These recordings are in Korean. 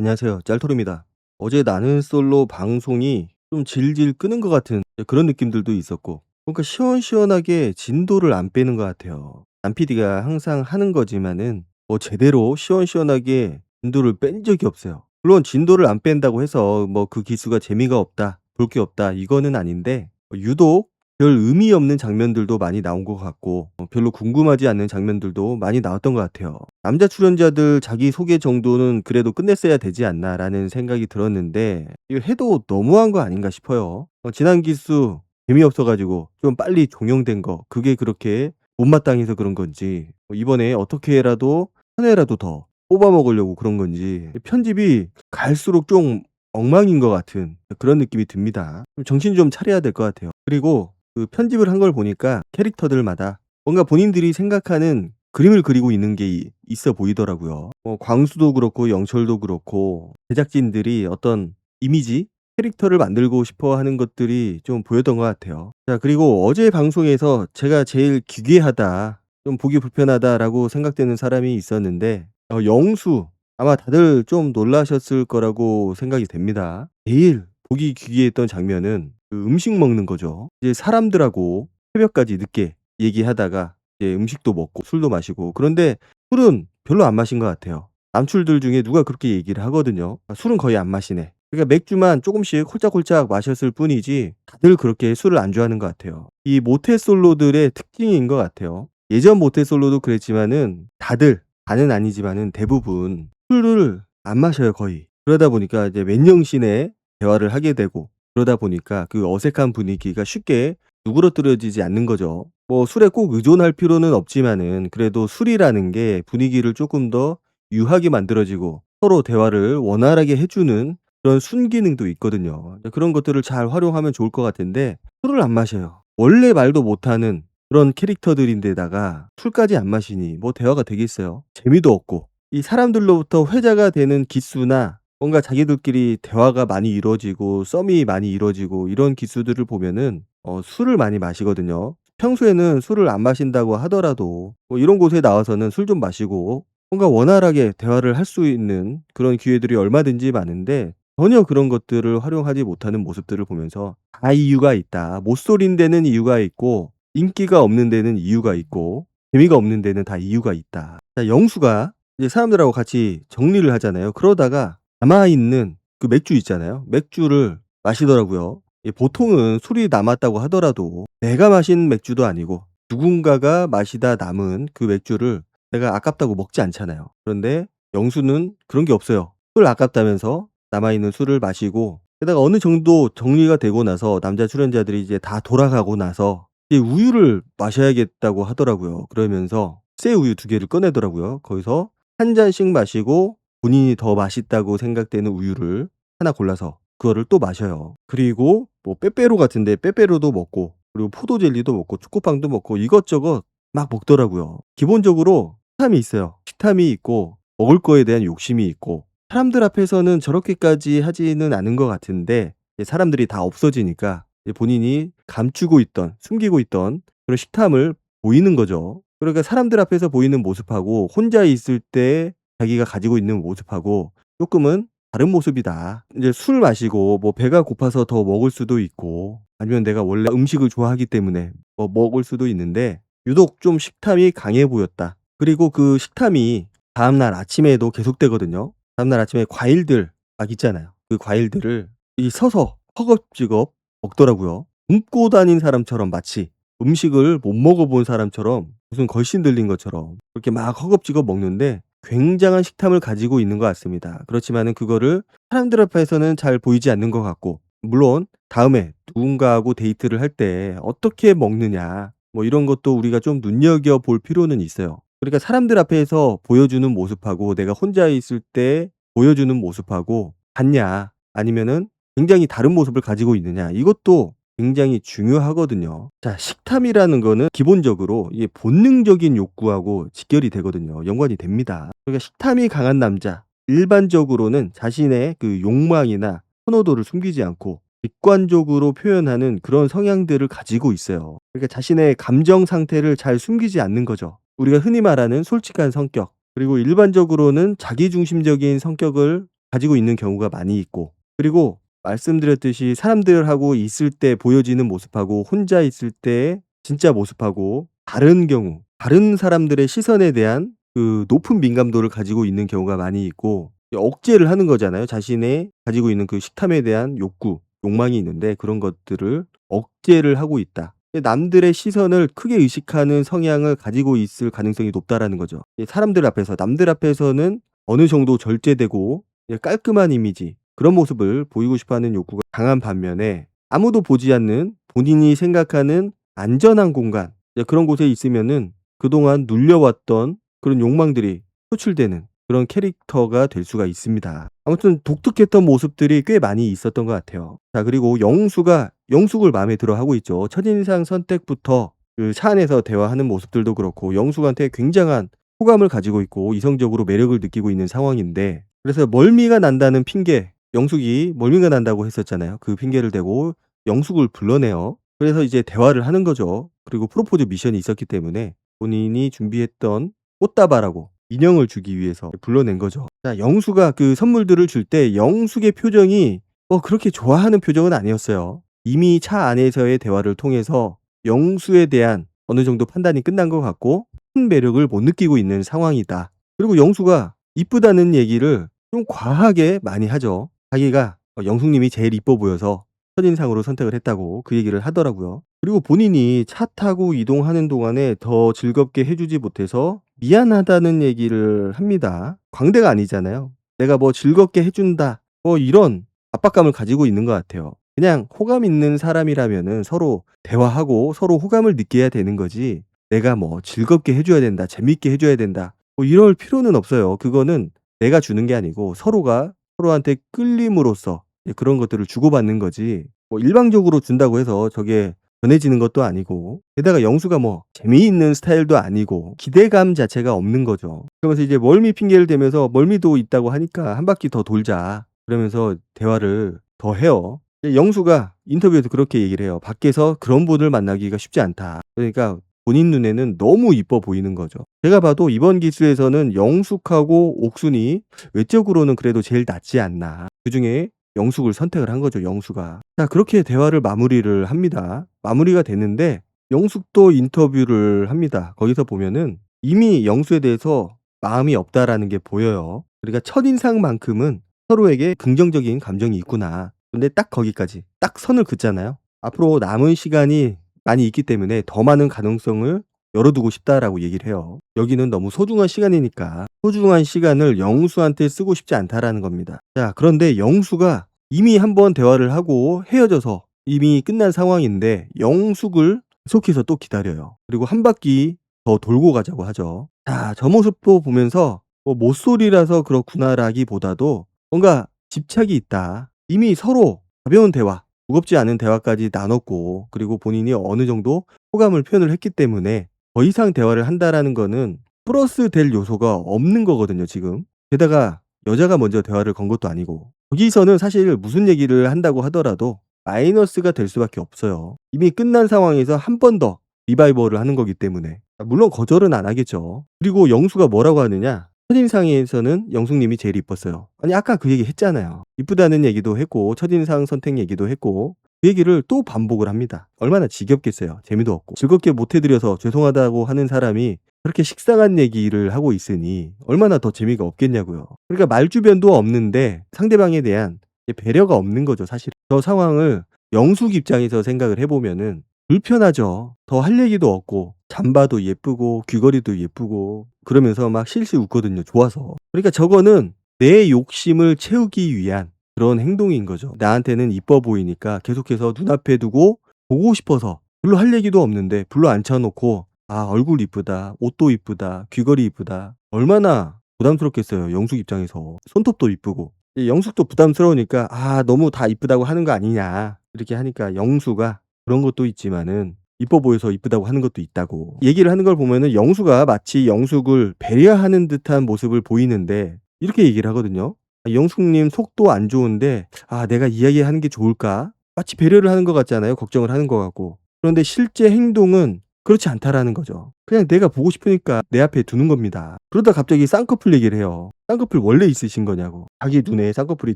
안녕하세요. 짤토르입니다. 어제 나는 솔로 방송이 좀 질질 끄는 것 같은 그런 느낌들도 있었고, 뭔가 시원시원하게 진도를 안 빼는 것 같아요. 남 PD가 항상 하는 거지만은 뭐 제대로 시원시원하게 진도를 뺀 적이 없어요. 물론 진도를 안 뺀다고 해서 뭐 그 기수가 재미가 없다, 볼 게 없다 이거는 아닌데, 유독 별 의미 없는 장면들도 많이 나온 것 같고, 별로 궁금하지 않는 장면들도 많이 나왔던 것 같아요. 남자 출연자들 자기소개 정도는 그래도 끝냈어야 되지 않나라는 생각이 들었는데, 이거 해도 너무한 거 아닌가 싶어요. 지난 기수 재미없어 가지고 좀 빨리 종영된 거, 그게 그렇게 못마땅해서 그런 건지, 이번에 어떻게라도 한 회라도 더 뽑아 먹으려고 그런 건지, 편집이 갈수록 좀 엉망인 것 같은 그런 느낌이 듭니다. 정신 좀 차려야 될 것 같아요. 그리고 그 편집을 한 걸 보니까 캐릭터들마다 뭔가 본인들이 생각하는 그림을 그리고 있는 게 있어 보이더라고요. 광수도 그렇고 영철도 그렇고 제작진들이 어떤 이미지, 캐릭터를 만들고 싶어 하는 것들이 좀 보였던 것 같아요. 자, 그리고 어제 방송에서 제가 제일 기괴하다, 좀 보기 불편하다라고 생각되는 사람이 있었는데, 영수. 아마 다들 좀 놀라셨을 거라고 생각이 됩니다. 제일 보기 기괴했던 장면은 그 음식 먹는 거죠. 이제 사람들하고 새벽까지 늦게 얘기하다가 이제 음식도 먹고 술도 마시고, 그런데 술은 별로 안 마신 것 같아요. 남출들 중에 누가 그렇게 얘기를 하거든요. 술은 거의 안 마시네. 그러니까 맥주만 조금씩 홀짝홀짝 마셨을 뿐이지 다들 그렇게 술을 안 좋아하는 것 같아요. 이 모태솔로들의 특징인 것 같아요. 예전 모태솔로도 그랬지만은 다는 아니지만은 대부분 술을 안 마셔요, 거의. 그러다 보니까 이제 맨정신에 대화를 하게 되고, 그러다 보니까 그 어색한 분위기가 쉽게 누그러뜨려지지 않는 거죠. 뭐 술에 꼭 의존할 필요는 없지만은 그래도 술이라는 게 분위기를 조금 더 유하게 만들어지고 서로 대화를 원활하게 해 주는 그런 순기능도 있거든요. 그런 것들을 잘 활용하면 좋을 것 같은데 술을 안 마셔요. 원래 말도 못하는 그런 캐릭터들인데다가 술까지 안 마시니 뭐 대화가 되겠어요? 재미도 없고. 이 사람들로부터 회자가 되는 기수나 뭔가 자기들끼리 대화가 많이 이루어지고 썸이 많이 이루어지고 이런 기수들을 보면은 술을 많이 마시거든요. 평소에는 술을 안 마신다고 하더라도 뭐 이런 곳에 나와서는 술 좀 마시고 뭔가 원활하게 대화를 할 수 있는 그런 기회들이 얼마든지 많은데, 전혀 그런 것들을 활용하지 못하는 모습들을 보면서 다 이유가 있다. 못소린 데는 이유가 있고 인기가 없는 데는 이유가 있고 재미가 없는 데는 다 이유가 있다. 자, 영수가 이제 사람들하고 같이 정리를 하잖아요. 그러다가 남아있는 그 맥주 있잖아요. 맥주를 마시더라고요. 보통은 술이 남았다고 하더라도 내가 마신 맥주도 아니고 누군가가 마시다 남은 그 맥주를 내가 아깝다고 먹지 않잖아요. 그런데 영수는 그런 게 없어요. 술 아깝다면서 남아있는 술을 마시고, 게다가 어느 정도 정리가 되고 나서 남자 출연자들이 이제 다 돌아가고 나서 이제 우유를 마셔야겠다고 하더라고요. 그러면서 새 우유 2개를 꺼내더라고요. 거기서 한 잔씩 마시고 본인이 더 맛있다고 생각되는 우유를 하나 골라서 그거를 또 마셔요. 그리고 뭐 빼빼로 같은데 빼빼로도 먹고, 그리고 포도 젤리도 먹고 초코빵도 먹고 이것저것 막 먹더라고요. 기본적으로 식탐이 있어요. 식탐이 있고 먹을 거에 대한 욕심이 있고, 사람들 앞에서는 저렇게까지 하지는 않은 것 같은데 이제 사람들이 다 없어지니까 이제 본인이 감추고 있던, 숨기고 있던 그런 식탐을 보이는 거죠. 그러니까 사람들 앞에서 보이는 모습하고 혼자 있을 때 자기가 가지고 있는 모습하고 쪼끔은 다른 모습이다. 이제 술 마시고 뭐 배가 고파서 더 먹을 수도 있고, 아니면 내가 원래 음식을 좋아하기 때문에 먹을 수도 있는데 유독 좀 식탐이 강해 보였다. 그리고 그 식탐이 다음날 아침에도 계속되거든요. 다음날 아침에 과일들 막 있잖아요. 그 과일들을 이 서서 허겁지겁 먹더라고요. 굶고 다닌 사람처럼, 마치 음식을 못 먹어 본 사람처럼, 무슨 걸신 들린 것처럼 그렇게 막 허겁지겁 먹는데 굉장한 식탐을 가지고 있는 것 같습니다. 그렇지만은 그거를 사람들 앞에서는 잘 보이지 않는 것 같고, 물론 다음에 누군가하고 데이트를 할 때 어떻게 먹느냐 뭐 이런 것도 우리가 좀 눈여겨 볼 필요는 있어요. 그러니까 사람들 앞에서 보여주는 모습하고 내가 혼자 있을 때 보여주는 모습하고 같냐, 아니면은 굉장히 다른 모습을 가지고 있느냐, 이것도 굉장히 중요하거든요. 자, 식탐이라는 거는 기본적으로 이게 본능적인 욕구하고 직결이 되거든요. 연관이 됩니다. 그러니까 식탐이 강한 남자, 일반적으로는 자신의 그 욕망이나 선호도를 숨기지 않고 객관적으로 표현하는 그런 성향들을 가지고 있어요. 그러니까 자신의 감정 상태를 잘 숨기지 않는 거죠. 우리가 흔히 말하는 솔직한 성격, 그리고 일반적으로는 자기중심적인 성격을 가지고 있는 경우가 많이 있고, 그리고 말씀드렸듯이 사람들하고 있을 때 보여지는 모습하고 혼자 있을 때의 진짜 모습하고 다른 경우, 다른 사람들의 시선에 대한 그 높은 민감도를 가지고 있는 경우가 많이 있고, 억제를 하는 거잖아요. 자신의 가지고 있는 그 식탐에 대한 욕구, 욕망이 있는데 그런 것들을 억제를 하고 있다. 남들의 시선을 크게 의식하는 성향을 가지고 있을 가능성이 높다라는 거죠. 사람들 앞에서, 남들 앞에서는 어느 정도 절제되고 깔끔한 이미지, 그런 모습을 보이고 싶어 하는 욕구가 강한 반면에 아무도 보지 않는 본인이 생각하는 안전한 공간, 그런 곳에 있으면은 그동안 눌려왔던 그런 욕망들이 표출되는 그런 캐릭터가 될 수가 있습니다. 아무튼 독특했던 모습들이 꽤 많이 있었던 것 같아요. 자, 그리고 영숙을 마음에 들어 하고 있죠. 첫인상 선택부터 그 차 안에서 대화하는 모습들도 그렇고 영숙한테 굉장한 호감을 가지고 있고 이성적으로 매력을 느끼고 있는 상황인데, 그래서 멀미가 난다는 핑계, 영숙이 멀미가 난다고 했었잖아요. 그 핑계를 대고 영숙을 불러내요. 그래서 이제 대화를 하는 거죠. 그리고 프로포즈 미션이 있었기 때문에 본인이 준비했던 꽃다발하고 인형을 주기 위해서 불러낸 거죠. 자, 영수가 그 선물들을 줄 때 영숙의 표정이 그렇게 좋아하는 표정은 아니었어요. 이미 차 안에서의 대화를 통해서 영수에 대한 어느 정도 판단이 끝난 것 같고 큰 매력을 못 느끼고 있는 상황이다. 그리고 영수가 이쁘다는 얘기를 좀 과하게 많이 하죠. 자기가 영숙님이 제일 이뻐 보여서 첫인상으로 선택을 했다고 그 얘기를 하더라고요. 그리고 본인이 차 타고 이동하는 동안에 더 즐겁게 해주지 못해서 미안하다는 얘기를 합니다. 광대가 아니잖아요. 내가 뭐 즐겁게 해준다, 이런 압박감을 가지고 있는 것 같아요. 그냥 호감 있는 사람이라면은 서로 대화하고 서로 호감을 느껴야 되는 거지, 내가 뭐 즐겁게 해줘야 된다, 재밌게 해줘야 된다, 이럴 필요는 없어요. 그거는 내가 주는 게 아니고 서로가 서로한테 끌림으로써 그런 것들을 주고받는 거지, 일방적으로 준다고 해서 저게 전해지는 것도 아니고, 게다가 영수가 뭐 재미있는 스타일도 아니고 기대감 자체가 없는 거죠. 그러면서 이제 멀미 핑계를 대면서 멀미도 있다고 하니까 한 바퀴 더 돌자, 그러면서 대화를 더 해요. 영수가 인터뷰에도 그렇게 얘기를 해요. 밖에서 그런 분을 만나기가 쉽지 않다. 그러니까 본인 눈에는 너무 이뻐 보이는 거죠. 제가 봐도 이번 기수에서는 영숙하고 옥순이 외적으로는 그래도 제일 낫지 않나. 그중에 영숙을 선택을 한 거죠, 영수가. 자, 그렇게 대화를 마무리를 합니다. 마무리가 됐는데 영숙도 인터뷰를 합니다. 거기서 보면은 이미 영수에 대해서 마음이 없다라는 게 보여요. 그러니까 첫인상만큼은 서로에게 긍정적인 감정이 있구나. 근데 딱 거기까지, 딱 선을 긋잖아요. 앞으로 남은 시간이 많이 있기 때문에 더 많은 가능성을 열어두고 싶다라고 얘기를 해요. 여기는 너무 소중한 시간이니까 소중한 시간을 영수한테 쓰고 싶지 않다라는 겁니다. 자, 그런데 영수가 이미 한번 대화를 하고 헤어져서 이미 끝난 상황인데 영숙을 계속해서 또 기다려요. 그리고 한 바퀴 더 돌고 가자고 하죠. 자, 저 모습도 보면서 못소리라서 그렇구나라기보다도 뭔가 집착이 있다. 이미 서로 가벼운 대화, 무겁지 않은 대화까지 나눴고, 그리고 본인이 어느 정도 호감을 표현을 했기 때문에 더 이상 대화를 한다라는 거는 플러스 될 요소가 없는 거거든요, 지금. 게다가 여자가 먼저 대화를 건 것도 아니고, 여기서는 사실 무슨 얘기를 한다고 하더라도 마이너스가 될 수밖에 없어요. 이미 끝난 상황에서 한 번 더 리바이벌을 하는 거기 때문에. 물론 거절은 안 하겠죠. 그리고 영수가 뭐라고 하느냐, 첫인상에서는 영숙님이 제일 이뻤어요. 아니, 아까 그 얘기 했잖아요. 이쁘다는 얘기도 했고 첫인상 선택 얘기도 했고, 그 얘기를 또 반복을 합니다. 얼마나 지겹겠어요. 재미도 없고 즐겁게 못 해드려서 죄송하다고 하는 사람이 그렇게 식상한 얘기를 하고 있으니 얼마나 더 재미가 없겠냐고요. 그러니까 말주변도 없는데 상대방에 대한 배려가 없는 거죠, 사실. 저 상황을 영숙 입장에서 생각을 해보면은 불편하죠. 더 할 얘기도 없고 잠바도 예쁘고 귀걸이도 예쁘고 그러면서 막 실실 웃거든요, 좋아서. 그러니까 저거는 내 욕심을 채우기 위한 그런 행동인 거죠. 나한테는 이뻐 보이니까 계속해서 눈앞에 두고 보고 싶어서, 별로 할 얘기도 없는데 불러 앉혀놓고 얼굴 이쁘다, 옷도 이쁘다, 귀걸이 이쁘다, 얼마나 부담스럽겠어요, 영숙 입장에서. 손톱도 이쁘고. 영숙도 부담스러우니까 너무 다 이쁘다고 하는 거 아니냐 이렇게 하니까 영수가 그런 것도 있지만은 이뻐 보여서 이쁘다고 하는 것도 있다고 얘기를 하는 걸 보면은 영수가 마치 영숙을 배려하는 듯한 모습을 보이는데 이렇게 얘기를 하거든요. 영숙님 속도 안 좋은데 내가 이야기하는 게 좋을까? 마치 배려를 하는 것 같잖아요. 걱정을 하는 것 같고. 그런데 실제 행동은 그렇지 않다라는 거죠. 그냥 내가 보고 싶으니까 내 앞에 두는 겁니다. 그러다 갑자기 쌍꺼풀 얘기를 해요. 쌍꺼풀 원래 있으신 거냐고. 자기 눈에 쌍꺼풀이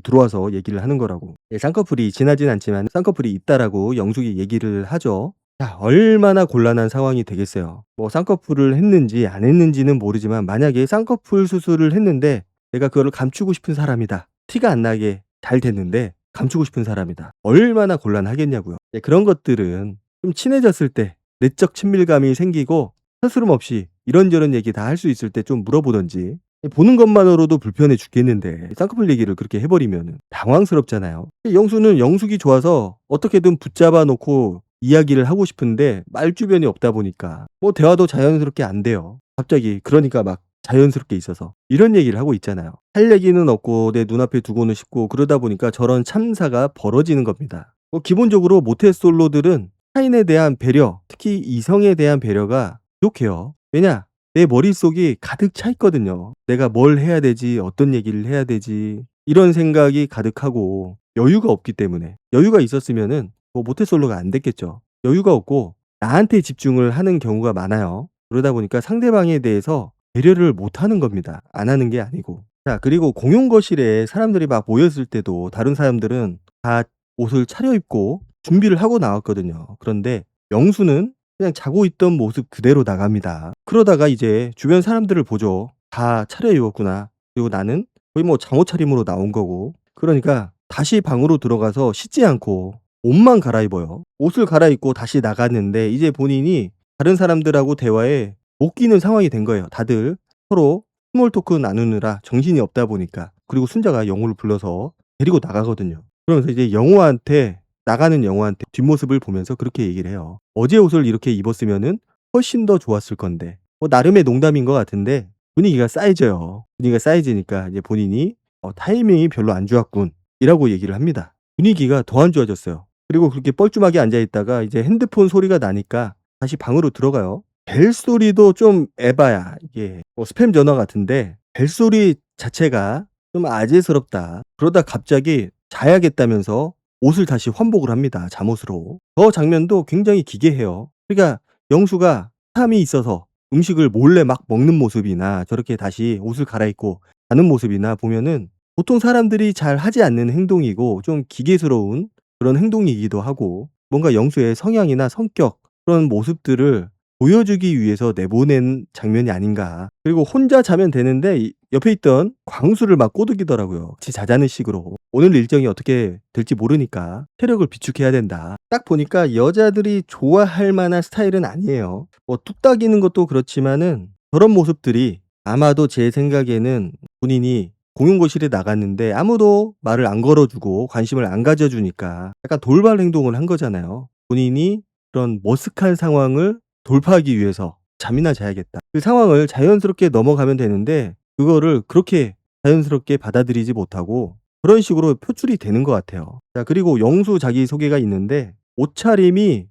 들어와서 얘기를 하는 거라고. 예, 쌍꺼풀이 진하진 않지만 쌍꺼풀이 있다라고 영숙이 얘기를 하죠. 자, 얼마나 곤란한 상황이 되겠어요. 뭐 쌍꺼풀을 했는지 안 했는지는 모르지만 만약에 쌍꺼풀 수술을 했는데 내가 그거를 감추고 싶은 사람이다. 티가 안 나게 잘 됐는데 감추고 싶은 사람이다. 얼마나 곤란하겠냐고요. 예, 그런 것들은 좀 친해졌을 때 내적 친밀감이 생기고 스스럼 없이 이런저런 얘기 다 할 수 있을 때 좀 물어보든지. 보는 것만으로도 불편해 죽겠는데 쌍꺼풀 얘기를 그렇게 해버리면 당황스럽잖아요. 영수는 영숙이 좋아서 어떻게든 붙잡아 놓고 이야기를 하고 싶은데 말주변이 없다 보니까 뭐 대화도 자연스럽게 안 돼요. 갑자기 그러니까 막 자연스럽게 있어서 이런 얘기를 하고 있잖아요. 할 얘기는 없고 내 눈앞에 두고는 싶고 그러다 보니까 저런 참사가 벌어지는 겁니다. 기본적으로 모태솔로들은 타인에 대한 배려, 특히 이성에 대한 배려가 부족해요. 왜냐? 내 머릿속이 가득 차 있거든요. 내가 뭘 해야 되지? 어떤 얘기를 해야 되지? 이런 생각이 가득하고 여유가 없기 때문에. 여유가 있었으면은 뭐 모태솔로가 안 됐겠죠. 여유가 없고 나한테 집중을 하는 경우가 많아요. 그러다 보니까 상대방에 대해서 배려를 못 하는 겁니다. 안 하는 게 아니고. 자, 그리고 공용 거실에 사람들이 막 모였을 때도 다른 사람들은 다 옷을 차려입고 준비를 하고 나왔거든요. 그런데 영수는 그냥 자고 있던 모습 그대로 나갑니다. 그러다가 이제 주변 사람들을 보죠. 다 차려입었구나. 그리고 나는 거의 뭐 잠옷 차림으로 나온 거고. 그러니까 다시 방으로 들어가서 씻지 않고 옷만 갈아입어요. 옷을 갈아입고 다시 나갔는데 이제 본인이 다른 사람들하고 대화에 못 끼는 상황이 된 거예요. 다들 서로 스몰 토크 나누느라 정신이 없다 보니까. 그리고 순자가 영호를 불러서 데리고 나가거든요. 그러면서 이제 영호한테 나가는 영호한테 뒷모습을 보면서 그렇게 얘기를 해요. 어제 옷을 이렇게 입었으면은 훨씬 더 좋았을 건데. 뭐 나름의 농담인 것 같은데 분위기가 쌓여져요. 분위기가 쌓여지니까 이제 본인이 타이밍이 별로 안 좋았군 이라고 얘기를 합니다. 분위기가 더 안 좋아졌어요. 그리고 그렇게 뻘쭘하게 앉아 있다가 이제 핸드폰 소리가 나니까 다시 방으로 들어가요. 벨 소리도 좀 에바야. 이게 뭐 스팸 전화 같은데 벨 소리 자체가 좀 아재스럽다. 그러다 갑자기 자야겠다면서 옷을 다시 환복을 합니다. 잠옷으로. 저 장면도 굉장히 기괴해요. 그러니까 영수가 사람이 있어서 음식을 몰래 막 먹는 모습이나 저렇게 다시 옷을 갈아입고 가는 모습이나 보면은 보통 사람들이 잘 하지 않는 행동이고 좀 기괴스러운 그런 행동이기도 하고 뭔가 영수의 성향이나 성격 그런 모습들을 보여주기 위해서 내보낸 장면이 아닌가. 그리고 혼자 자면 되는데 옆에 있던 광수를 막 꼬드기더라고요. 같이 자자는 식으로. 오늘 일정이 어떻게 될지 모르니까 체력을 비축해야 된다. 딱 보니까 여자들이 좋아할 만한 스타일은 아니에요. 뭐 뚝딱이는 것도 그렇지만은 저런 모습들이 아마도 제 생각에는 본인이 공용거실에 나갔는데 아무도 말을 안 걸어주고 관심을 안 가져주니까 약간 돌발 행동을 한 거잖아요. 본인이 그런 머쓱한 상황을 돌파하기 위해서 '잠이나 자야겠다.' 그 상황을 자연스럽게 넘어가면 되는데 그거를 그렇게 자연스럽게 받아들이지 못하고 그런 식으로 표출이 되는 것 같아요. 자, 그리고 영수 자기소개가 있는데 옷차림이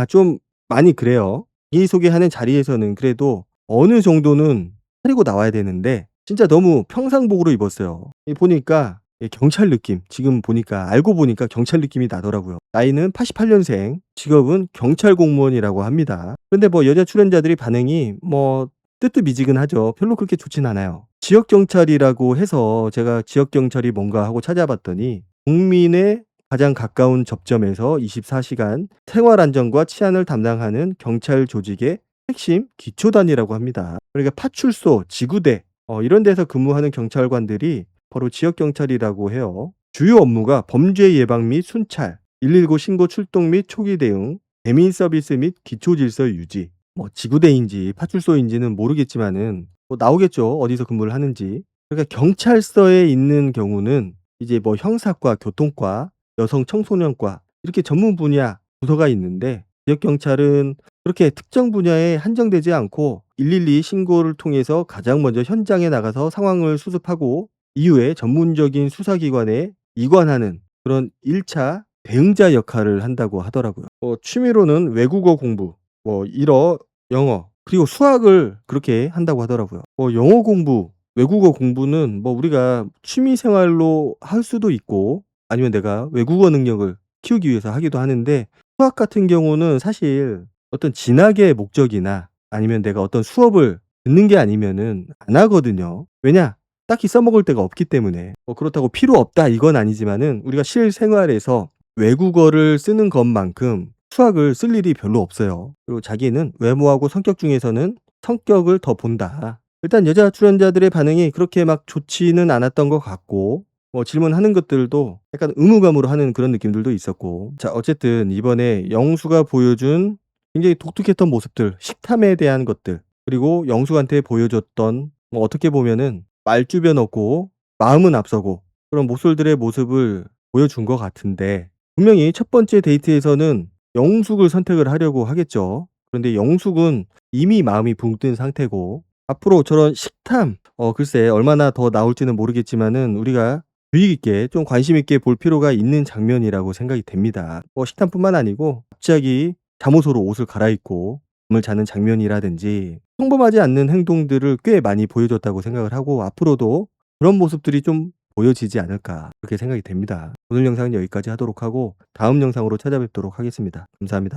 좀 많이 그래요. 자기소개하는 자리에서는 그래도 어느 정도는 차리고 나와야 되는데 진짜 너무 평상복으로 입었어요. 보니까 경찰 느낌, 지금 보니까 알고 보니까 경찰 느낌이 나더라고요. 나이는 88년생, 직업은 경찰 공무원이라고 합니다. 그런데 뭐 여자 출연자들이 반응이 뭐 뜨뜻미지근하죠. 별로 그렇게 좋진 않아요. 지역 경찰이라고 해서 제가 지역 경찰이 뭔가 하고 찾아봤더니 국민의 가장 가까운 접점에서 24시간 생활 안전과 치안을 담당하는 경찰 조직의 핵심 기초단이라고 합니다. 그러니까 파출소, 지구대 이런 데서 근무하는 경찰관들이 바로 지역 경찰이라고 해요. 주요 업무가 범죄 예방 및 순찰, 119 신고 출동 및 초기 대응, 대민 서비스 및 기초 질서 유지. 뭐 지구대인지 파출소인지는 모르겠지만은 뭐 나오겠죠. 어디서 근무를 하는지. 그러니까 경찰서에 있는 경우는 이제 뭐 형사과, 교통과, 여성 청소년과 이렇게 전문 분야 부서가 있는데 지역 경찰은 그렇게 특정 분야에 한정되지 않고 112 신고를 통해서 가장 먼저 현장에 나가서 상황을 수습하고 이후에 전문적인 수사기관에 이관하는 그런 1차 대응자 역할을 한다고 하더라고요. 취미로는 외국어 공부, 뭐 일어, 영어, 그리고 수학을 그렇게 한다고 하더라고요. 영어 공부, 외국어 공부는 뭐 우리가 취미 생활로 할 수도 있고 아니면 내가 외국어 능력을 키우기 위해서 하기도 하는데 수학 같은 경우는 사실 어떤 진학의 목적이나 아니면 내가 어떤 수업을 듣는 게 아니면은 안 하거든요. 왜냐? 딱히 써먹을 데가 없기 때문에. 그렇다고 필요 없다 이건 아니지만은 우리가 실생활에서 외국어를 쓰는 것만큼 수학을 쓸 일이 별로 없어요. 그리고 자기는 외모하고 성격 중에서는 성격을 더 본다. 일단 여자 출연자들의 반응이 그렇게 막 좋지는 않았던 것 같고 질문하는 것들도 약간 의무감으로 하는 그런 느낌들도 있었고. 자, 어쨌든 이번에 영수가 보여준 굉장히 독특했던 모습들, 식탐에 대한 것들, 그리고 영숙한테 보여줬던 어떻게 보면은 말주변 없고 마음은 앞서고 그런 모쏠들의 모습을 보여준 것 같은데, 분명히 첫 번째 데이트에서는 영숙을 선택을 하려고 하겠죠. 그런데 영숙은 이미 마음이 붕 뜬 상태고 앞으로 저런 식탐 글쎄 얼마나 더 나올지는 모르겠지만은 우리가 주의 깊게 좀 관심 있게 볼 필요가 있는 장면이라고 생각이 됩니다. 식탐뿐만 아니고 갑자기 잠옷으로 옷을 갈아입고 잠을 자는 장면이라든지 평범하지 않는 행동들을 꽤 많이 보여줬다고 생각을 하고 앞으로도 그런 모습들이 좀 보여지지 않을까 그렇게 생각이 됩니다. 오늘 영상은 여기까지 하도록 하고 다음 영상으로 찾아뵙도록 하겠습니다. 감사합니다.